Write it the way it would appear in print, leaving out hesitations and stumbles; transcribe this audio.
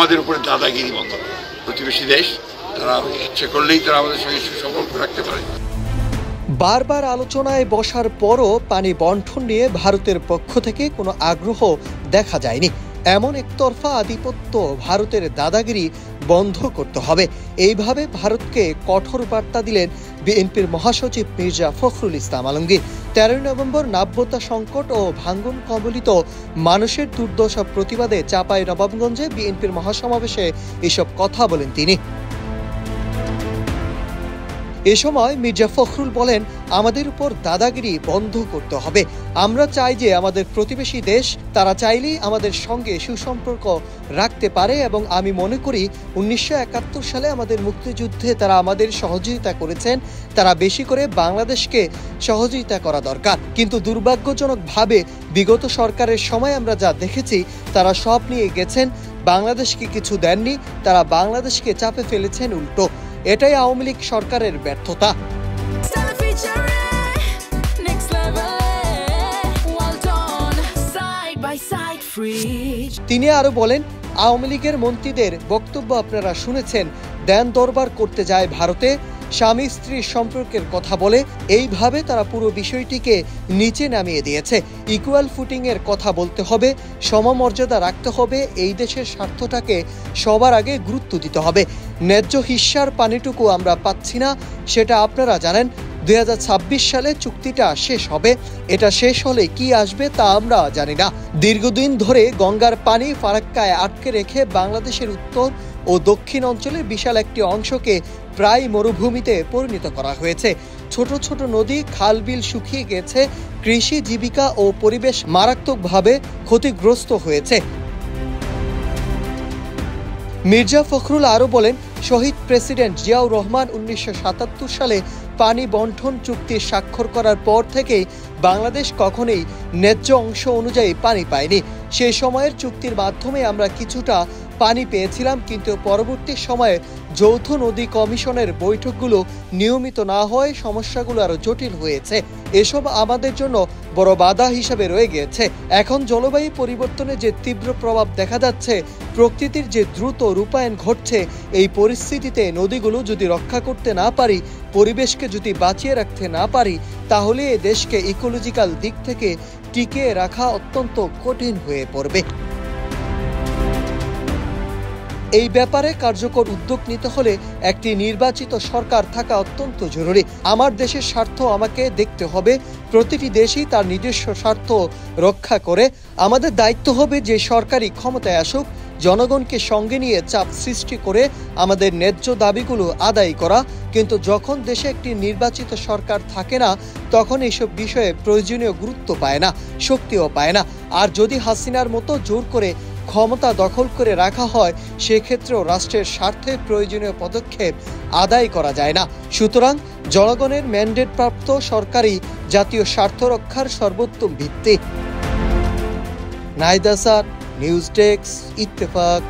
আমাদের উপরে দাদাগিরি বন্ধ করবে। প্রতিবেশী দেশ, তারা ইচ্ছে করলেই তারা আমাদের সঙ্গে সুসম্পর্ক রাখতে পারে। বারবার আলোচনায় বসার পরও পানি বণ্টন নিয়ে ভারতের পক্ষ থেকে কোনো আগ্রহ দেখা যায়নি। এমন একতরফা আধিপত্য, ভারতের দাদাগিরি বন্ধ করতে হবে, এইভাবে ভারতকে কঠোর বার্তা দিলেন বিএনপির মহাসচিব মির্জা ফখরুল ইসলাম আলমগীর। 13 নভেম্বর নাব্যতা সংকট ও ভাঙ্গন কবলিত মানুষের দুর্দশা প্রতিবাদে চাঁপাইনবাবগঞ্জে বিএনপির মহাসমাবেশে এসব কথা বলেন তিনি। এ সময় মির্জা ফখরুল বলেন, আমাদের উপর দাদাগিরি বন্ধ করতে হবে। আমরা চাই যে আমাদের প্রতিবেশী দেশ, তারা চাইলেই আমাদের সঙ্গে সুসম্পর্ক রাখতে পারে এবং আমি মনে করি 1971 সালে আমাদের মুক্তিযুদ্ধে তারা আমাদের সহযোগিতা করেছেন, তারা বেশি করে বাংলাদেশকে সহযোগিতা করা দরকার। কিন্তু দুর্ভাগ্যজনকভাবে বিগত সরকারের সময় আমরা যা দেখেছি, তারা সব নিয়ে গেছেন, বাংলাদেশকে কিছু দেননি, তারা বাংলাদেশকে চাপে ফেলেছেন উল্টো। এটাই আওয়ামী লীগ সরকারের ব্যর্থতা। তিনি আরো বলেন, আওয়ামী লীগের মন্ত্রীদের বক্তব্য আপনারা শুনেছেন, দেন দরবার করতে যায় ভারতে, স্বামী স্ত্রীর সম্পর্কের কথা বলে, এইভাবে তারা পুরো বিষয়টিকে নিচে নামিয়ে দিয়েছে। ইকুয়াল ফুটিং এর কথা বলতে হবে, সমমর্যাদা রাখতে হবে, এই দেশের স্বার্থটাকে সবার আগে গুরুত্ব দিতে হবে। ন্যায্য হিস্যার পানিটুকু আমরা পাচ্ছি না, সেটা আপনারা জানেন। 2026 সালে চুক্তিটা শেষ হবে, এটা শেষ হলে কি আসবে তা আমরা জানি না। দীর্ঘদিন ধরে গঙ্গার পানি ফারাক্কায় আটকে রেখে বাংলাদেশের উত্তর ও দক্ষিণ অঞ্চলের বিশাল একটি অংশকে প্রায় মরুভূমিতে পরিণত করা হয়েছে। ছোট ছোট নদী, খাল বিল শুকিয়ে গেছে, কৃষি জীবিকা ও পরিবেশ মারাত্মকভাবে ক্ষতিগ্রস্ত হয়েছে। মির্জা ফখরুল আরো বলেন, শহীদ প্রেসিডেন্ট জিয়াউর রহমান 1977 সালে পানি বণ্টন চুক্তি স্বাক্ষর করার পর থেকেই বাংলাদেশ কখনোই ন্যায্য অংশ অনুযায়ী পানি পায়নি। সেই সময়ের চুক্তির মাধ্যমে আমরা কিছুটা পানি পেয়েছিলাম, কিন্তু পরবর্তী সময়ে যৌথ নদী কমিশনের বৈঠকগুলো নিয়মিত না হওয়ায় সমস্যাগুলো আরো জটিল হয়েছে। এসব আমাদের জন্য বড় বাধা হিসেবে রয়ে গিয়েছে। এখন জলবায়ু পরিবর্তনে যে তীব্র প্রভাব দেখা যাচ্ছে, প্রকৃতির যে দ্রুত রূপায়ণ ঘটছে, এই পরিস্থিতিতে নদীগুলো যদি রক্ষা করতে না পারি, পরিবেশকে যদি বাঁচিয়ে রাখতে না পারি, তাহলে এ দেশকে ইকোলজিক্যাল দিক থেকে টিকিয়ে রাখা অত্যন্ত কঠিন হয়ে পড়বে। এই ব্যাপারে কার্যকর উদ্যোগ নিতে হলে একটি নির্বাচিত সরকার থাকা অত্যন্ত জরুরি। আমার দেশের স্বার্থ আমাকে দেখতে হবে, প্রতিটি দেশই তার নিজস্ব স্বার্থ রক্ষা করে। আমাদের দায়িত্ব হবে যে সরকারি ক্ষমতায় আসুক, জনগণকে সঙ্গে নিয়ে চাপ সৃষ্টি করে আমাদের ন্যায্য দাবিগুলো আদায় করা। কিন্তু যখন দেশে একটি নির্বাচিত সরকার থাকে না, তখন এইসব বিষয়ে প্রয়োজনীয় গুরুত্ব পায় না, শক্তিও পায় না। আর যদি হাসিনার মতো জোর করে ক্ষমতা দখল করে রাখা হয়, সেক্ষেত্রেও রাষ্ট্রের স্বার্থে প্রয়োজনীয় পদক্ষেপ আদায় করা যায় না। সুতরাং জনগণের ম্যান্ডেট প্রাপ্ত সরকারই জাতীয় স্বার্থ রক্ষার সর্বোত্তম ভিত্তি। Nahid Hasan, news desk, Ittefaq.